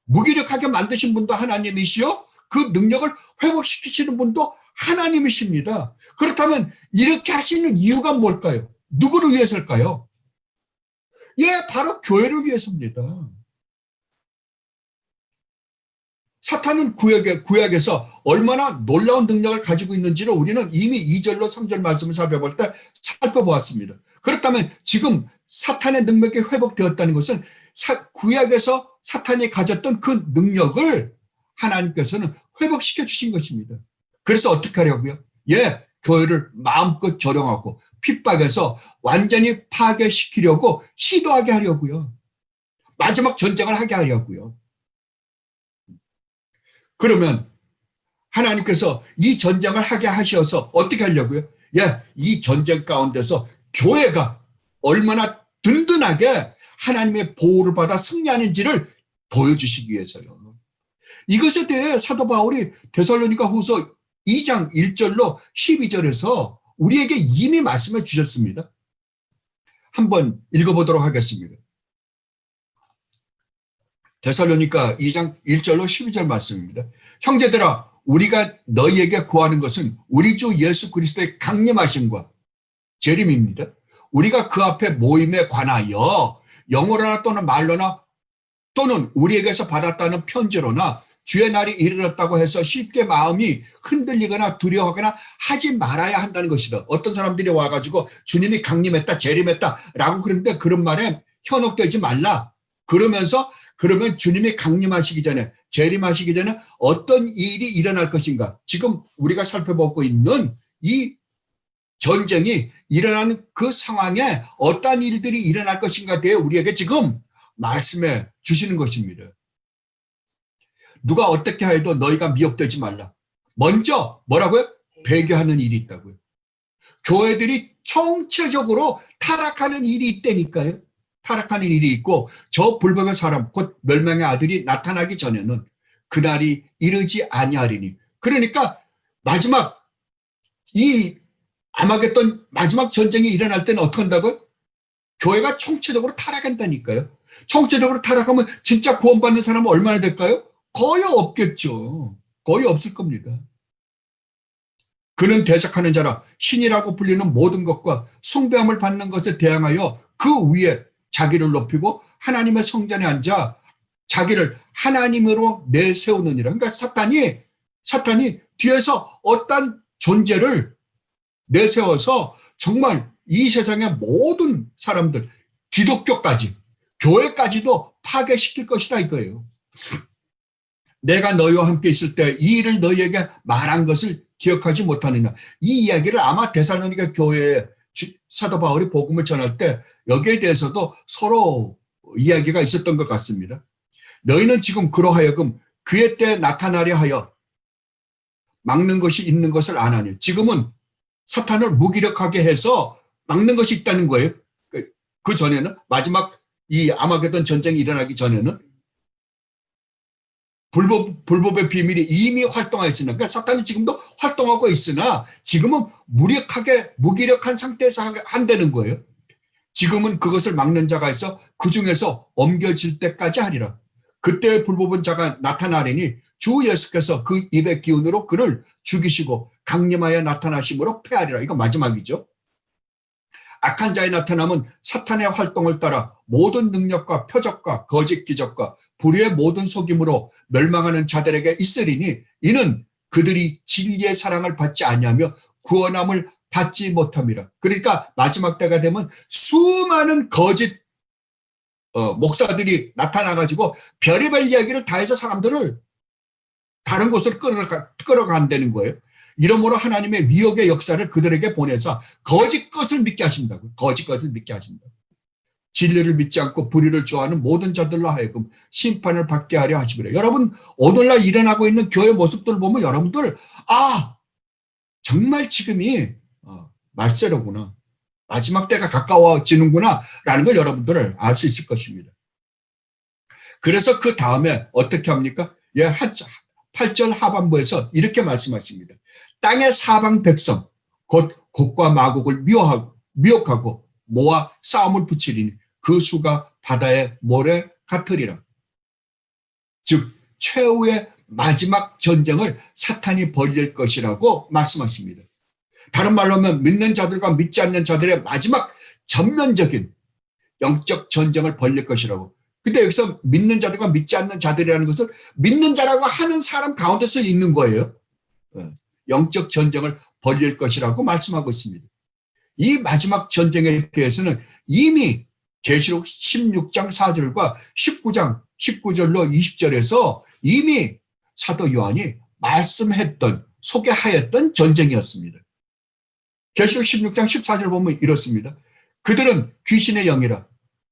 무기력하게 만드신 분도 하나님이시요, 그 능력을 회복시키시는 분도 하나님이십니다. 그렇다면 이렇게 하시는 이유가 뭘까요? 누구를 위해서일까요? 예, 바로 교회를 위해서입니다. 사탄은 구약에서 얼마나 놀라운 능력을 가지고 있는지를 우리는 이미 2절로 3절 말씀을 살펴볼 때 살펴보았습니다. 그렇다면 지금 사탄의 능력이 회복되었다는 것은 구약에서 사탄이 가졌던 그 능력을 하나님께서는 회복시켜 주신 것입니다. 그래서 어떻게 하려고요? 예, 교회를 마음껏 조롱하고 핍박해서 완전히 파괴시키려고 시도하게 하려고요. 마지막 전쟁을 하게 하려고요. 그러면 하나님께서 이 전쟁을 하게 하셔서 어떻게 하려고요? 예, 이 전쟁 가운데서 교회가 얼마나 든든하게 하나님의 보호를 받아 승리하는지를 보여주시기 위해서요. 이것에 대해 사도 바울이 데살로니가 후서 2장 1절로 12절에서 우리에게 이미 말씀해 주셨습니다. 한번 읽어보도록 하겠습니다. 데살로니가 2장 1절로 12절 말씀입니다. 형제들아, 우리가 너희에게 구하는 것은 우리 주 예수 그리스도의 강림하심과 재림입니다. 우리가 그 앞에 모임에 관하여 영어로나 또는 말로나 또는 우리에게서 받았다는 편지로나 주의 날이 이르렀다고 해서 쉽게 마음이 흔들리거나 두려워하거나 하지 말아야 한다는 것이다. 어떤 사람들이 와가지고 주님이 강림했다, 재림했다라고 그러는데 그런 말에 현혹되지 말라. 그러면 주님이 강림하시기 전에, 재림하시기 전에 어떤 일이 일어날 것인가? 지금 우리가 살펴보고 있는 이 전쟁이 일어나는 그 상황에 어떠한 일들이 일어날 것인가에 대해 우리에게 지금 말씀해 주시는 것입니다. 누가 어떻게 해도 너희가 미혹되지 말라. 먼저 뭐라고요? 배교하는 일이 있다고요. 교회들이 총체적으로 타락하는 일이 있다니까요. 타락하는 일이 있고 저 불법의 사람 곧 멸망의 아들이 나타나기 전에는 그날이 이르지 아니하리니. 그러니까 마지막 이 아마겟돈 마지막 전쟁이 일어날 때는 어떻게 한다고요? 교회가 총체적으로 타락한다니까요. 총체적으로 타락하면 진짜 구원받는 사람은 얼마나 될까요? 거의 없겠죠. 거의 없을 겁니다. 그는 대적하는 자라 신이라고 불리는 모든 것과 숭배함을 받는 것에 대항하여 그 위에 자기를 높이고 하나님의 성전에 앉아 자기를 하나님으로 내세우느니라. 그러니까 사탄이 뒤에서 어떤 존재를 내세워서 정말 이 세상의 모든 사람들, 기독교까지, 교회까지도 파괴시킬 것이다 이거예요. 내가 너희와 함께 있을 때 이 일을 너희에게 말한 것을 기억하지 못하느냐. 이 이야기를 아마 데살로니가 교회에 사도 바울이 복음을 전할 때 여기에 대해서도 서로 이야기가 있었던 것 같습니다. 너희는 지금 그러하여금 그의 때에 나타나려 하여 막는 것이 있는 것을 안 하니. 지금은 사탄을 무기력하게 해서 막는 것이 있다는 거예요. 그 전에는 마지막 이 아마겟돈 전쟁이 일어나기 전에는 불법의 비밀이 이미 활동하였으나, 그러니까 사탄이 지금도 활동하고 있으나 지금은 무기력한 상태에서 한다는 거예요. 지금은 그것을 막는 자가 있어 그 중에서 옮겨질 때까지 하리라. 그때 불법은 자가 나타나리니 주 예수께서 그 입의 기운으로 그를 죽이시고 강림하여 나타나심으로 패하리라. 이거 마지막이죠. 악한 자의 나타남은 사탄의 활동을 따라 모든 능력과 표적과 거짓 기적과 불의의 모든 속임으로 멸망하는 자들에게 있으리니 이는 그들이 진리의 사랑을 받지 아니하며 구원함을 받지 못함이라. 그러니까 마지막 때가 되면 수많은 거짓 목사들이 나타나가지고 별의별 이야기를 다 해서 사람들을 다른 곳으로 끌어간다는 거예요. 이러므로 하나님의 미혹의 역사를 그들에게 보내서 거짓 것을 믿게 하신다고. 거짓 것을 믿게 하신다. 진리를 믿지 않고 불의를 좋아하는 모든 자들로 하여금 심판을 받게 하려 하시기를. 여러분 오늘날 일어나고 있는 교회 모습들을 보면 여러분들 정말 지금이 말세로구나. 마지막 때가 가까워지는구나 라는 걸 여러분들을 알 수 있을 것입니다. 그래서 그 다음에 어떻게 합니까? 8절 하반부에서 이렇게 말씀하십니다. 땅의 사방 백성 곧 곡과 마곡을 미혹하고 모아 싸움을 붙이리니 그 수가 바다의 모래 같으리라. 즉 최후의 마지막 전쟁을 사탄이 벌릴 것이라고 말씀하십니다. 다른 말로 하면 믿는 자들과 믿지 않는 자들의 마지막 전면적인 영적 전쟁을 벌릴 것이라고. 근데 여기서 믿는 자들과 믿지 않는 자들이라는 것은 믿는 자라고 하는 사람 가운데서 있는 거예요. 영적 전쟁을 벌릴 것이라고 말씀하고 있습니다. 이 마지막 전쟁에 대해서는 이미 계시록 16장 4절과 19장 19절로 20절에서 이미 사도 요한이 말씀했던 소개하였던 전쟁이었습니다. 계시록 16장 14절 보면 이렇습니다. 그들은 귀신의 영이라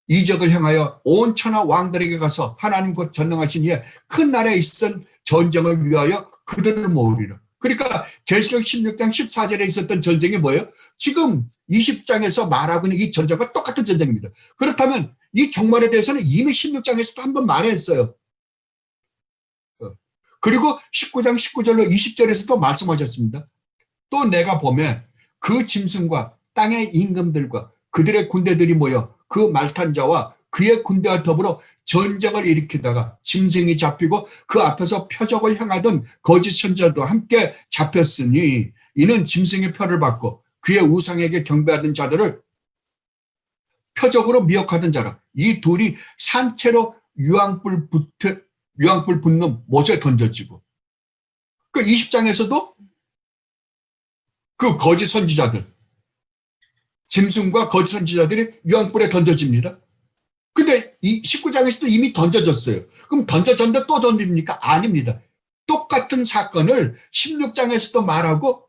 이적을 향하여 온 천하 왕들에게 가서 하나님 곧 전능하신 이의 큰 나라에 있었던 전쟁을 위하여 그들을 모으리라. 그러니까 계시록 16장 14절에 있었던 전쟁이 뭐예요? 지금 20장에서 말하고 있는 이 전쟁과 똑같은 전쟁입니다. 그렇다면 이 종말에 대해서는 이미 16장에서도 한번 말했어요. 그리고 19장 19절로 20절에서도 말씀하셨습니다. 또 내가 보매 그 짐승과 땅의 임금들과 그들의 군대들이 모여 그 말탄 자와 그의 군대와 더불어 전쟁을 일으키다가 짐승이 잡히고 그 앞에서 표적을 향하던 거짓 선지자도 함께 잡혔으니 이는 짐승의 표를 받고 그의 우상에게 경배하던 자들을 표적으로 미혹하던 자라. 이 둘이 산채로 유황불 붙는 못에 던져지고 그 20장에서도 그 거짓 선지자들 짐승과 거짓 선지자들이 유황불에 던져집니다. 근데 이 19장에서도 이미 던져졌어요. 그럼 던져졌는데 또 던집니까? 아닙니다. 똑같은 사건을 16장에서도 말하고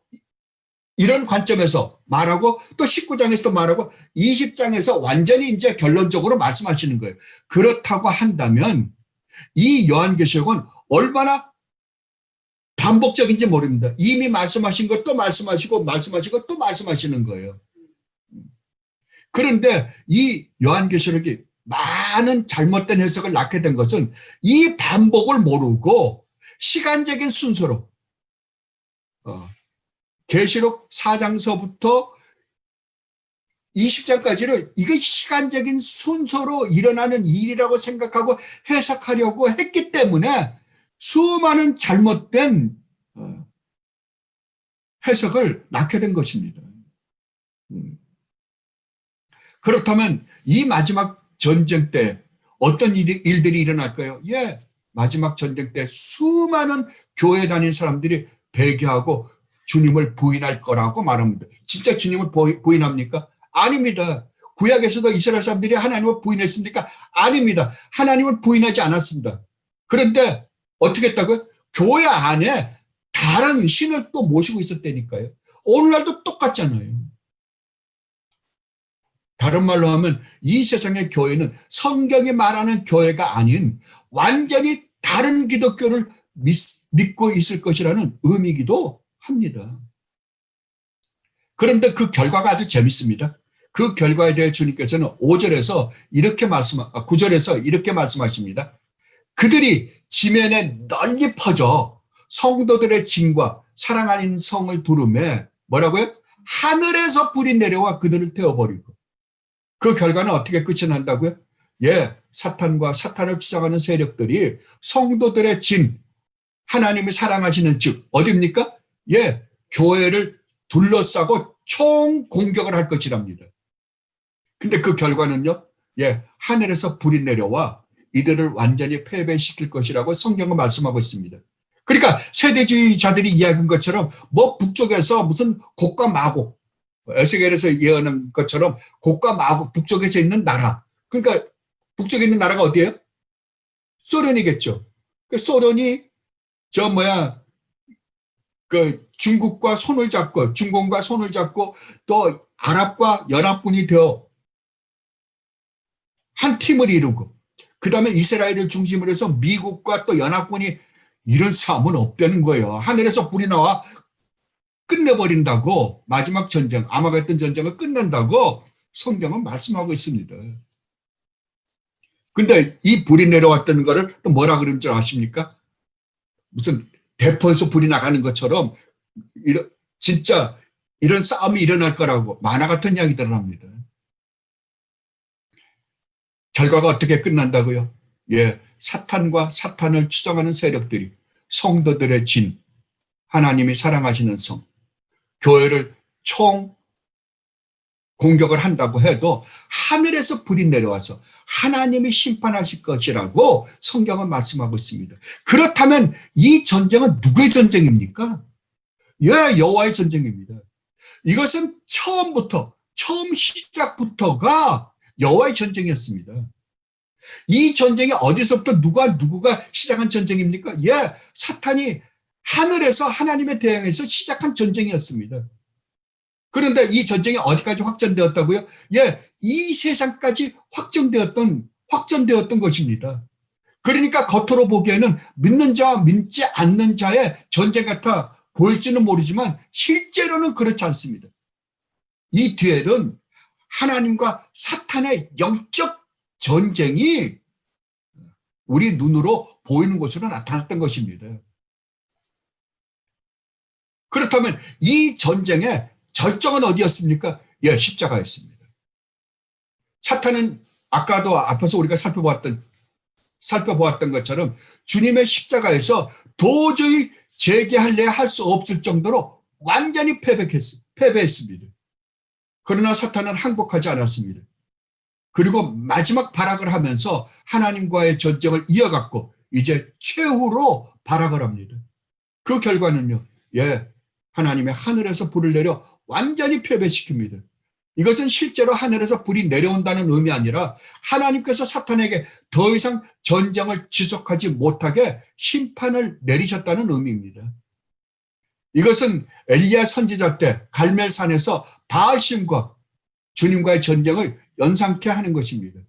이런 관점에서 말하고 또 19장에서도 말하고 20장에서 완전히 이제 결론적으로 말씀하시는 거예요. 그렇다고 한다면 이 요한계시록은 얼마나 반복적인지 모릅니다. 이미 말씀하신 것도 말씀하시고 말씀하시고 또 말씀하시는 거예요. 그런데 이 요한계시록이 많은 잘못된 해석을 낳게 된 것은 이 반복을 모르고 시간적인 순서로 계시록 4장서부터 20장까지를 이게 시간적인 순서로 일어나는 일이라고 생각하고 해석하려고 했기 때문에 수많은 잘못된 해석을 낳게 된 것입니다. 그렇다면 이 마지막 전쟁 때 어떤 일들이 일어날까요? 예, 마지막 전쟁 때 수많은 교회 다닌 사람들이 배교하고 주님을 부인할 거라고 말합니다. 진짜 주님을 부인합니까? 아닙니다. 구약에서도 이스라엘 사람들이 하나님을 부인했습니까? 아닙니다. 하나님을 부인하지 않았습니다. 그런데 어떻게 했다고요? 교회 안에 다른 신을 또 모시고 있었다니까요. 오늘날도 똑같잖아요. 다른 말로 하면 이 세상의 교회는 성경이 말하는 교회가 아닌 완전히 다른 기독교를 믿고 있을 것이라는 의미이기도 합니다. 그런데 그 결과가 아주 재밌습니다. 그 결과에 대해 주님께서는 5절에서 이렇게 9절에서 이렇게 말씀하십니다. 그들이 지면에 널리 퍼져 성도들의 진과 사랑 아닌 성을 두르매 뭐라고요? 하늘에서 불이 내려와 그들을 태워버리고 그 결과는 어떻게 끝이 난다고요? 예, 사탄과 사탄을 추장하는 세력들이 성도들의 진, 하나님이 사랑하시는 즉 어디입니까? 예, 교회를 둘러싸고 총 공격을 할 것이랍니다. 근데 그 결과는요, 예, 하늘에서 불이 내려와 이들을 완전히 패배시킬 것이라고 성경은 말씀하고 있습니다. 그러니까 세대주의자들이 이야기한 것처럼 뭐 북쪽에서 무슨 곡과 마곡, 에스겔에서 예언한 것처럼 곡과 마곡 북쪽에서 있는 나라. 그러니까 북쪽에 있는 나라가 어디예요? 소련이겠죠. 그 소련이 그 중국과 손을 잡고 중공과 손을 잡고 또 아랍과 연합군이 되어 한 팀을 이루고 그다음에 이스라엘을 중심으로 해서 미국과 또 연합군이 이런 싸움은 없다는 거예요. 하늘에서 불이 나와 끝내버린다고 마지막 전쟁, 아마겟돈 전쟁을 끝낸다고 성경은 말씀하고 있습니다. 근데 이 불이 내려왔다는 거를 또 뭐라 그러는 줄 아십니까? 무슨 대포에서 불이 나가는 것처럼 진짜 이런 싸움이 일어날 거라고 만화 같은 이야기들을 합니다. 결과가 어떻게 끝난다고요? 예, 사탄과 사탄을 추종하는 세력들이 성도들의 진, 하나님이 사랑하시는 성, 교회를 총 공격을 한다고 해도 하늘에서 불이 내려와서 하나님이 심판하실 것이라고 성경은 말씀하고 있습니다. 그렇다면 이 전쟁은 누구의 전쟁입니까? 예, 여호와의 전쟁입니다. 이것은 처음 시작부터가 여호와의 전쟁이었습니다. 이 전쟁이 어디서부터 누가 시작한 전쟁입니까? 예, 사탄이 하늘에서 하나님에 대항해서 시작한 전쟁이었습니다. 그런데 이 전쟁이 어디까지 확전되었다고요? 예, 이 세상까지 확전되었던 것입니다. 그러니까 겉으로 보기에는 믿는 자와 믿지 않는 자의 전쟁 같아 보일지는 모르지만 실제로는 그렇지 않습니다. 이 뒤에는 하나님과 사탄의 영적 전쟁이 우리 눈으로 보이는 것으로 나타났던 것입니다. 그렇다면 이 전쟁의 절정은 어디였습니까? 예, 십자가였습니다. 사탄은 아까도 앞에서 우리가 살펴보았던 것처럼 주님의 십자가에서 도저히 재개할래 할 수 없을 정도로 완전히 패배했습니다. 그러나 사탄은 항복하지 않았습니다. 그리고 마지막 발악을 하면서 하나님과의 전쟁을 이어갔고 이제 최후로 발악을 합니다. 그 결과는요, 예, 하나님의 하늘에서 불을 내려 완전히 패배시킵니다. 이것은 실제로 하늘에서 불이 내려온다는 의미 아니라 하나님께서 사탄에게 더 이상 전쟁을 지속하지 못하게 심판을 내리셨다는 의미입니다. 이것은 엘리야 선지자 때 갈멜산에서 바알신과 주님과의 전쟁을 연상케 하는 것입니다.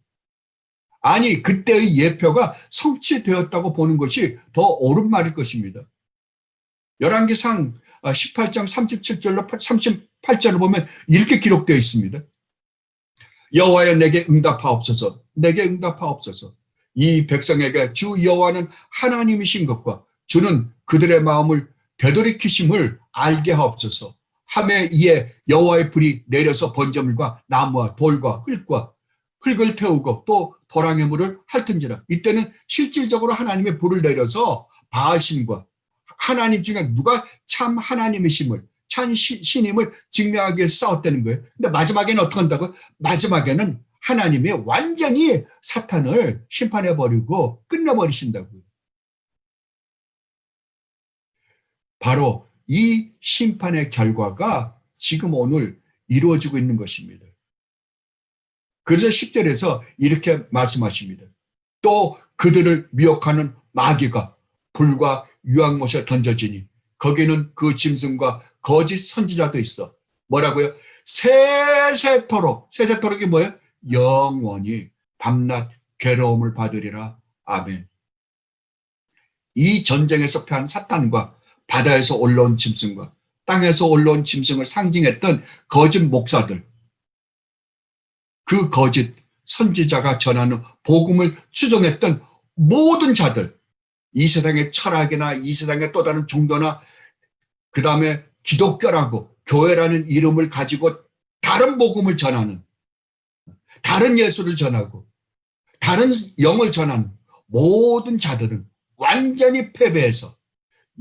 아니, 그때의 예표가 성취되었다고 보는 것이 더 옳은 말일 것입니다. 열왕기상 18장 37절로 38절을 보면 이렇게 기록되어 있습니다. 여호와여, 내게 응답하옵소서. 내게 응답하옵소서. 이 백성에게 주 여호와는 하나님이신 것과 주는 그들의 마음을 되돌이키심을 알게 하옵소서. 하매 이에 여호와의 불이 내려서 번제물과 나무와 돌과 흙을 태우고 또 도랑의 물을 핥은지라. 이때는 실질적으로 하나님의 불을 내려서 바알신과 하나님 중에 누가 참 하나님이심을, 참 신임을 증명하기 위해서 싸웠다는 거예요. 근데 마지막에는 어떻게 한다고요? 마지막에는 하나님이 완전히 사탄을 심판해버리고 끝내버리신다고요. 바로 이 심판의 결과가 지금 오늘 이루어지고 있는 것입니다. 그래서 10절에서 이렇게 말씀하십니다. 또 그들을 미혹하는 마귀가 불과 유황못에 던져지니 거기는 그 짐승과 거짓 선지자도 있어. 뭐라고요? 세세토록이 뭐예요? 영원히 밤낮 괴로움을 받으리라. 아멘. 이 전쟁에서 패한 사탄과 바다에서 올라온 짐승과 땅에서 올라온 짐승을 상징했던 거짓 목사들, 그 거짓 선지자가 전하는 복음을 추종했던 모든 자들, 이 세상의 철학이나 이 세상의 또 다른 종교나 그 다음에 기독교라고 교회라는 이름을 가지고 다른 복음을 전하는, 다른 예수를 전하고 다른 영을 전하는 모든 자들은 완전히 패배해서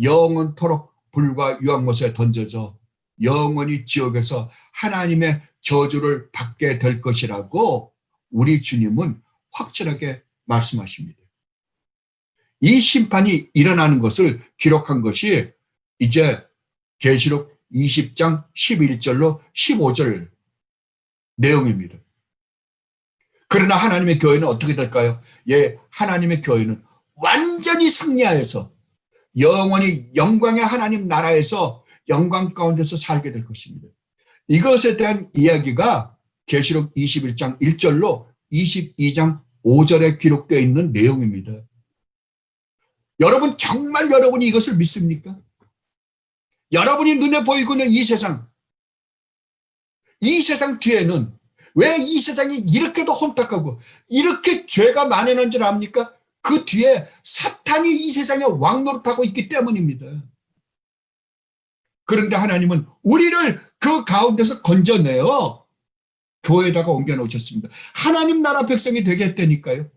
영원토록 불과 유황못에 던져져 영원히 지옥에서 하나님의 저주를 받게 될 것이라고 우리 주님은 확실하게 말씀하십니다. 이 심판이 일어나는 것을 기록한 것이 이제 계시록 20장 11절로 15절 내용입니다. 그러나 하나님의 교회는 어떻게 될까요? 예, 하나님의 교회는 완전히 승리하여서 영원히 영광의 하나님 나라에서 영광 가운데서 살게 될 것입니다. 이것에 대한 이야기가 계시록 21장 1절로 22장 5절에 기록되어 있는 내용입니다. 여러분, 정말 여러분이 이것을 믿습니까? 여러분이 눈에 보이고 있는 이 세상 뒤에는 왜 이 세상이 이렇게도 혼탁하고 이렇게 죄가 만연한 줄 압니까? 그 뒤에 사탄이 이 세상에 왕노릇하고 있기 때문입니다. 그런데 하나님은 우리를 그 가운데서 건져내어 교회에다가 옮겨놓으셨습니다. 하나님 나라 백성이 되게 했다니까요.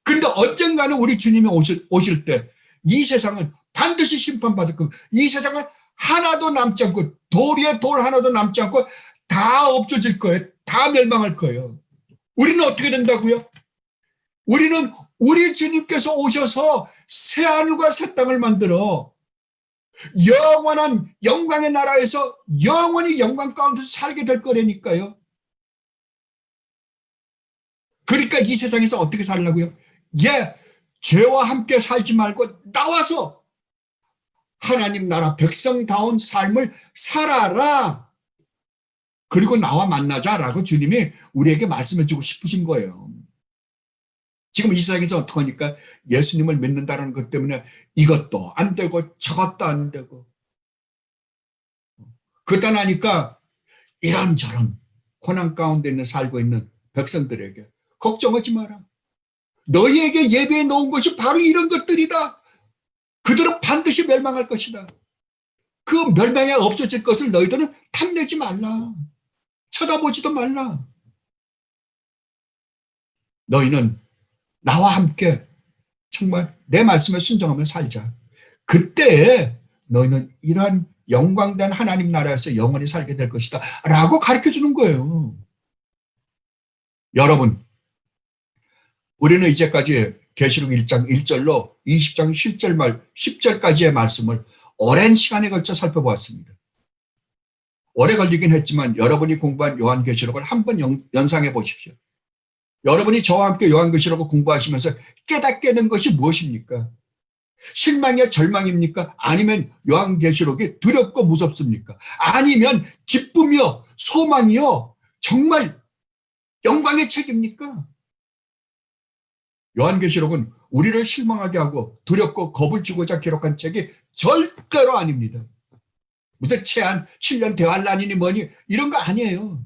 그런데 언젠가는 우리 주님이 오실 때 이 세상은 반드시 심판받을 거고, 이 세상은 하나도 남지 않고, 돌 위에 돌 하나도 남지 않고 다 없어질 거예요. 다 멸망할 거예요. 우리는 어떻게 된다고요? 우리는 우리 주님께서 오셔서 새 하늘과 새 땅을 만들어 영원한 영광의 나라에서 영원히 영광 가운데서 살게 될 거라니까요. 그러니까 이 세상에서 어떻게 살라고요? 예, 죄와 함께 살지 말고 나와서 하나님 나라 백성다운 삶을 살아라. 그리고 나와 만나자라고 주님이 우리에게 말씀해 주고 싶으신 거예요. 지금 이 세상에서 어떻게 하니까 예수님을 믿는다는 것 때문에 이것도 안 되고 저것도 안 되고, 그러다 나니까 이런저런 고난 가운데 살고 있는 백성들에게 걱정하지 마라. 너희에게 예배해 놓은 것이 바로 이런 것들이다. 그들은 반드시 멸망할 것이다. 그 멸망에 없어질 것을 너희들은 탐내지 말라. 쳐다보지도 말라. 너희는 나와 함께 정말 내 말씀에 순종하며 살자. 그때 너희는 이러한 영광된 하나님 나라에서 영원히 살게 될 것이다 라고 가르쳐 주는 거예요. 여러분, 우리는 이제까지 계시록 1장 1절로 20장 10절까지의 말씀을 오랜 시간에 걸쳐 살펴보았습니다. 오래 걸리긴 했지만 여러분이 공부한 요한계시록을 한번 연상해 보십시오. 여러분이 저와 함께 요한계시록을 공부하시면서 깨닫게 된 것이 무엇입니까? 실망이야 절망입니까? 아니면 요한계시록이 두렵고 무섭습니까? 아니면 기쁨이요 소망이요 정말 영광의 책입니까? 요한계시록은 우리를 실망하게 하고 두렵고 겁을 주고자 기록한 책이 절대로 아닙니다. 무슨 최한 7년 대환란이니 뭐니 이런 거 아니에요.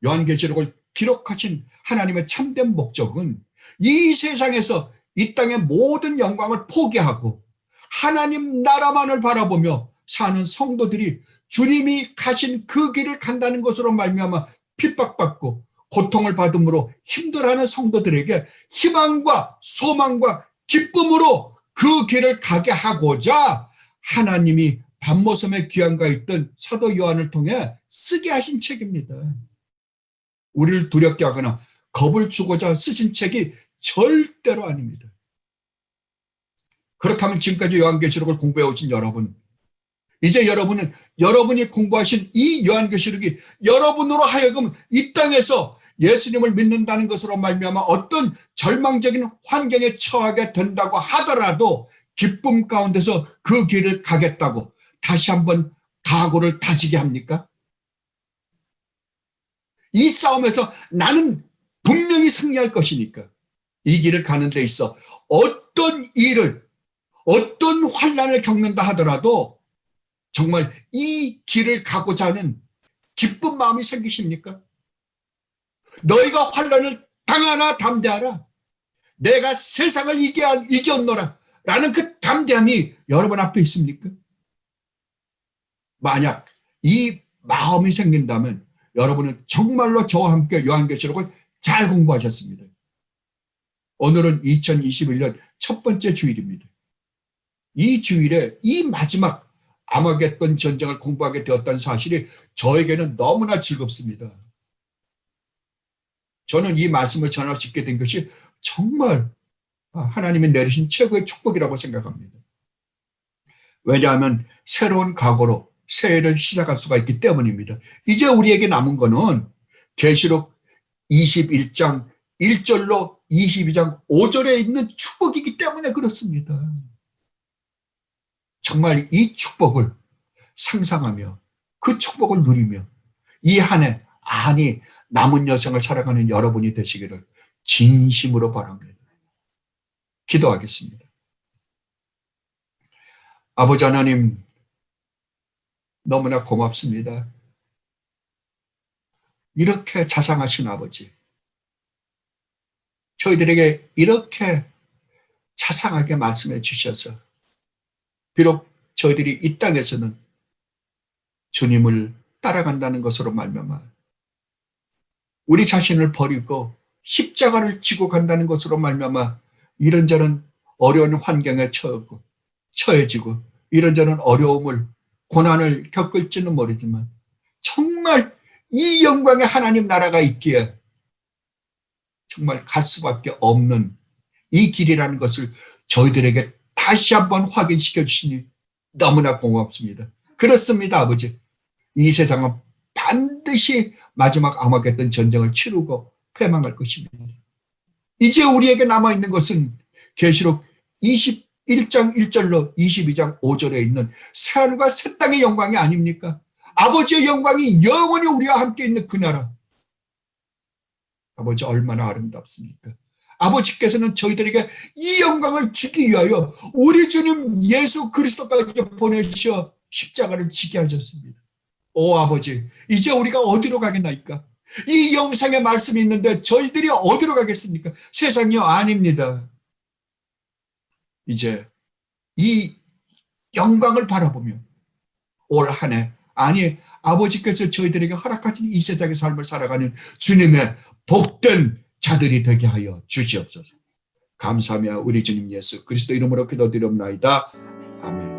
요한계시록을 기록하신 하나님의 참된 목적은 이 세상에서 이 땅의 모든 영광을 포기하고 하나님 나라만을 바라보며 사는 성도들이 주님이 가신 그 길을 간다는 것으로 말미암아 핍박받고 고통을 받음으로 힘들어하는 성도들에게 희망과 소망과 기쁨으로 그 길을 가게 하고자 하나님이 밤모섬에 귀환가 있던 사도 요한을 통해 쓰게 하신 책입니다. 우리를 두렵게 하거나 겁을 주고자 쓰신 책이 절대로 아닙니다. 그렇다면 지금까지 요한계시록을 공부해 오신 여러분, 이제 여러분은 여러분이 공부하신 이 요한계시록이 여러분으로 하여금 이 땅에서 예수님을 믿는다는 것으로 말미암아 어떤 절망적인 환경에 처하게 된다고 하더라도 기쁨 가운데서 그 길을 가겠다고 다시 한번 각오를 다지게 합니까? 이 싸움에서 나는 분명히 승리할 것이니까 이 길을 가는 데 있어 어떤 일을 어떤 환난을 겪는다 하더라도 정말 이 길을 가고자 하는 기쁜 마음이 생기십니까? 너희가 환난을 당하나 담대하라. 내가 세상을 이겼노라. 라는 그 담대함이 여러분 앞에 있습니까? 만약 이 마음이 생긴다면 여러분은 정말로 저와 함께 요한계시록을 잘 공부하셨습니다. 오늘은 2021년 첫 번째 주일입니다. 이 주일에 이 마지막 아마겟돈 전쟁을 공부하게 되었다는 사실이 저에게는 너무나 즐겁습니다. 저는 이 말씀을 전할 수 있게 된 것이 정말 하나님이 내리신 최고의 축복이라고 생각합니다. 왜냐하면 새로운 각오로 새해를 시작할 수가 있기 때문입니다. 이제 우리에게 남은 거는 계시록 21장 1절로 22장 5절에 있는 축복이기 때문에 그렇습니다. 정말 이 축복을 상상하며 그 축복을 누리며 이 한 해 아니 남은 여생을 살아가는 여러분이 되시기를 진심으로 바랍니다. 기도하겠습니다. 아버지 하나님, 너무나 고맙습니다. 이렇게 자상하신 아버지, 저희들에게 이렇게 자상하게 말씀해 주셔서 비록 저희들이 이 땅에서는 주님을 따라간다는 것으로 말미암아 우리 자신을 버리고 십자가를 지고 간다는 것으로 말미암아 이런저런 어려운 환경에 처해지고 이런저런 어려움을 고난을 겪을지는 모르지만 정말 이 영광의 하나님 나라가 있기에 정말 갈 수밖에 없는 이 길이라는 것을 저희들에게 다시 한번 확인시켜 주시니 너무나 고맙습니다. 그렇습니다, 아버지. 이 세상은 반드시 마지막 아마겟돈 전쟁을 치르고 패망할 것입니다. 이제 우리에게 남아있는 것은 계시록 21장 1절로 22장 5절에 있는 새하늘과 새 땅의 영광이 아닙니까? 아버지의 영광이 영원히 우리와 함께 있는 그 나라. 아버지 얼마나 아름답습니까? 아버지께서는 저희들에게 이 영광을 주기 위하여 우리 주님 예수 그리스도까지 보내셔 십자가를 지게 하셨습니다. 오 아버지, 이제 우리가 어디로 가겠나이까? 이 영상에 말씀이 있는데 저희들이 어디로 가겠습니까? 세상이요? 아닙니다. 이제 이 영광을 바라보며 올 한 해 아니 아버지께서 저희들에게 허락하신 이 세상의 삶을 살아가는 주님의 복된 자들이 되게 하여 주시옵소서. 감사하며 우리 주님 예수 그리스도 이름으로 기도드리옵나이다. 아멘.